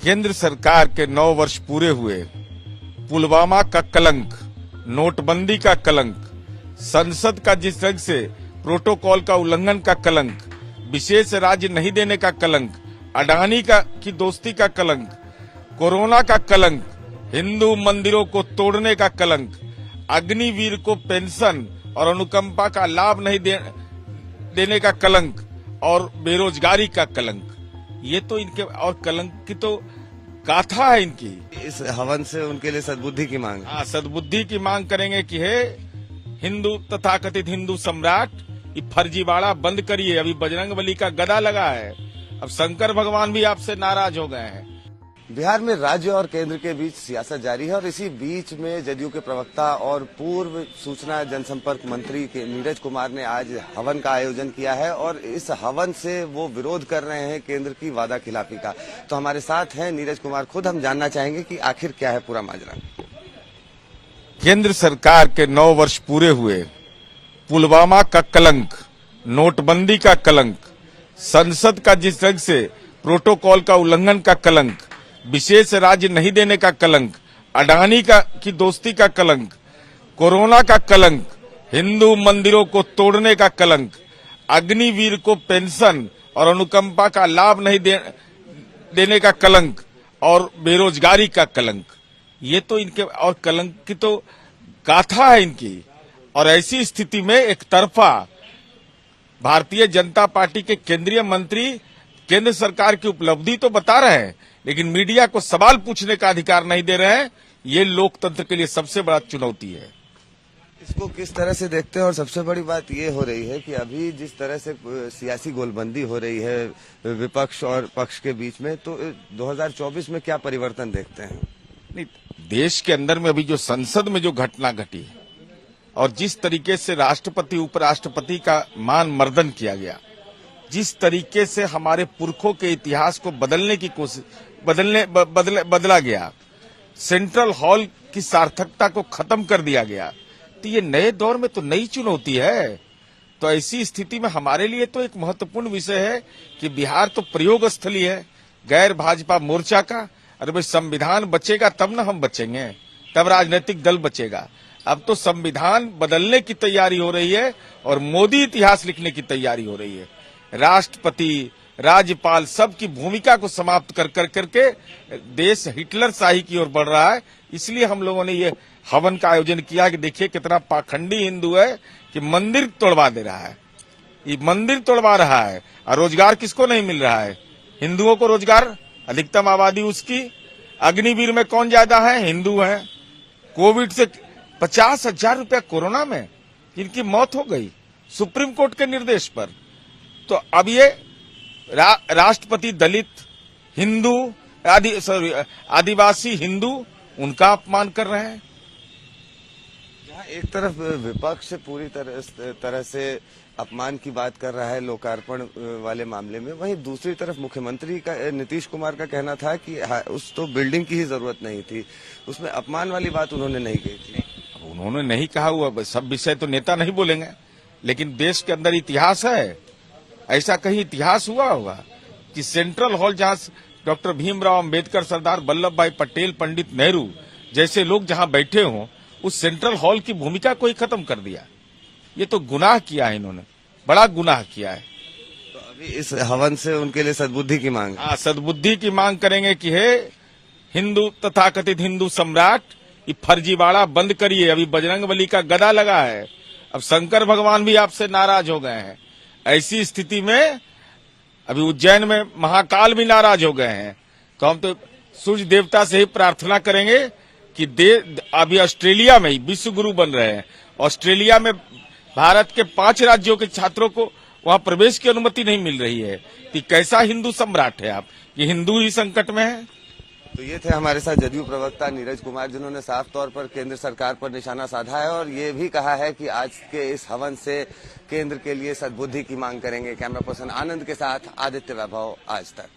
केंद्र सरकार के 9 वर्ष पूरे हुए, पुलवामा का कलंक, नोटबंदी का कलंक, संसद का जिस ढंग से प्रोटोकॉल का उल्लंघन का कलंक, विशेष राज्य नहीं देने का कलंक, अडानी की दोस्ती का कलंक, कोरोना का कलंक, हिंदू मंदिरों को तोड़ने का कलंक, अग्निवीर को पेंशन और अनुकंपा का लाभ नहीं देने का कलंक और बेरोजगारी का कलंक, ये तो इनके और कलंक की तो गाथा है इनकी। इस हवन से उनके लिए सद्बुद्धि की मांग। हाँ, सद्बुद्धि की मांग करेंगे कि हे हिंदू तथाकथित हिंदू सम्राट, ये फर्जीवाड़ा बंद करिए। अभी बजरंगबली का गदा लगा है, अब शंकर भगवान भी आपसे नाराज हो गए हैं। बिहार में राज्य और केंद्र के बीच सियासत जारी है और इसी बीच में जदयू के प्रवक्ता और पूर्व सूचना जनसंपर्क मंत्री के नीरज कुमार ने आज हवन का आयोजन किया है और इस हवन से वो विरोध कर रहे हैं केंद्र की वादा खिलाफी का। तो हमारे साथ हैं नीरज कुमार खुद, हम जानना चाहेंगे कि आखिर क्या है पूरा माजरा। केंद्र सरकार के 9 वर्ष पूरे हुए, पुलवामा का कलंक, नोटबंदी का कलंक, संसद का जिस ढंग से प्रोटोकॉल का उल्लंघन का कलंक, विशेष राज्य नहीं देने का कलंक, अडानी की दोस्ती का कलंक, कोरोना का कलंक, हिंदू मंदिरों को तोड़ने का कलंक, अग्निवीर को पेंशन और अनुकंपा का लाभ नहीं देने का कलंक और बेरोजगारी का कलंक, ये तो इनके और कलंक की तो गाथा है इनकी। और ऐसी स्थिति में एक तरफा भारतीय जनता पार्टी के केंद्रीय मंत्री केंद्र सरकार की उपलब्धि तो बता रहे हैं, लेकिन मीडिया को सवाल पूछने का अधिकार नहीं दे रहे हैं। ये लोकतंत्र के लिए सबसे बड़ा चुनौती है। इसको किस तरह से देखते हैं? और सबसे बड़ी बात ये हो रही है कि अभी जिस तरह से सियासी गोलबंदी हो रही है विपक्ष और पक्ष के बीच में, तो 2024 में क्या परिवर्तन देखते हैं? नहीं, देश के अंदर में अभी जो संसद में जो घटना घटी और जिस तरीके से राष्ट्रपति उपराष्ट्रपति का मान मर्दन किया गया, जिस तरीके से हमारे पुरखों के इतिहास को बदलने की कोशिश बदला गया, सेंट्रल हॉल की सार्थकता को खत्म कर दिया गया, तो ये नए दौर में तो नई चुनौती है। तो ऐसी स्थिति में हमारे लिए तो एक महत्वपूर्ण विषय है कि बिहार तो प्रयोग स्थली है गैर भाजपा मोर्चा का। अरे भाई, संविधान बचेगा तब ना हम बचेंगे, तब राजनीतिक दल बचेगा। अब तो संविधान बदलने की तैयारी हो रही है और मोदी इतिहास लिखने की तैयारी हो रही है। राष्ट्रपति, राज्यपाल सबकी भूमिका को समाप्त करके देश हिटलर शाही की ओर बढ़ रहा है। इसलिए हम लोगों ने ये हवन का आयोजन किया कि देखिए कितना पाखंडी हिंदू है कि मंदिर तोड़वा दे रहा है। ये मंदिर तोड़वा रहा है और रोजगार किसको नहीं मिल रहा है? हिंदुओं को रोजगार, अधिकतम आबादी उसकी। अग्निवीर में कौन ज्यादा है? हिंदू है। कोविड से 50,000 रुपया कोरोना में जिनकी मौत हो गई सुप्रीम कोर्ट के निर्देश पर। तो अब ये राष्ट्रपति दलित हिंदू आदिवासी हिंदू, उनका अपमान कर रहे हैं। जहाँ एक तरफ विपक्ष पूरी तरह से अपमान की बात कर रहा है लोकार्पण वाले मामले में, वहीं दूसरी तरफ मुख्यमंत्री का नीतीश कुमार का कहना था कि उस तो बिल्डिंग की ही जरूरत नहीं थी, उसमें अपमान वाली बात उन्होंने नहीं कही थी। अब उन्होंने नहीं कहा हुआ, सब विषय तो नेता नहीं बोलेंगे, लेकिन देश के अंदर इतिहास है। ऐसा कहीं इतिहास हुआ होगा कि सेंट्रल हॉल जहां डॉक्टर भीमराव अंबेडकर, सरदार वल्लभ भाई पटेल, पंडित नेहरू जैसे लोग जहां बैठे हों, उस सेंट्रल हॉल की भूमिका को ही खत्म कर दिया। ये तो गुनाह किया है, इन्होंने बड़ा गुनाह किया है। तो अभी इस हवन से उनके लिए सद्बुद्धि की मांग। हाँ, सद्बुद्धि की मांग करेंगे कि हे हिंदू तथाकथित हिंदू सम्राट, ये फर्जीवाड़ा बंद करिए। अभी बजरंगबली का गदा लगा है, अब शंकर भगवान भी आपसे नाराज हो गए हैं। ऐसी स्थिति में अभी उज्जैन में महाकाल भी नाराज हो गए हैं। तो हम तो सूर्य देवता से ही प्रार्थना करेंगे कि अभी ऑस्ट्रेलिया में ही विश्व गुरु बन रहे हैं। ऑस्ट्रेलिया में भारत के 5 राज्यों के छात्रों को वहां प्रवेश की अनुमति नहीं मिल रही है। तो कैसा हिंदू सम्राट है आप? ये हिंदू ही संकट में है। तो ये थे हमारे साथ जदयू प्रवक्ता नीरज कुमार, जिन्होंने साफ तौर पर केंद्र सरकार पर निशाना साधा है और ये भी कहा है कि आज के इस हवन से केंद्र के लिए सद्बुद्धि की मांग करेंगे। कैमरा पर्सन आनंद के साथ आदित्य वैभव, आज तक।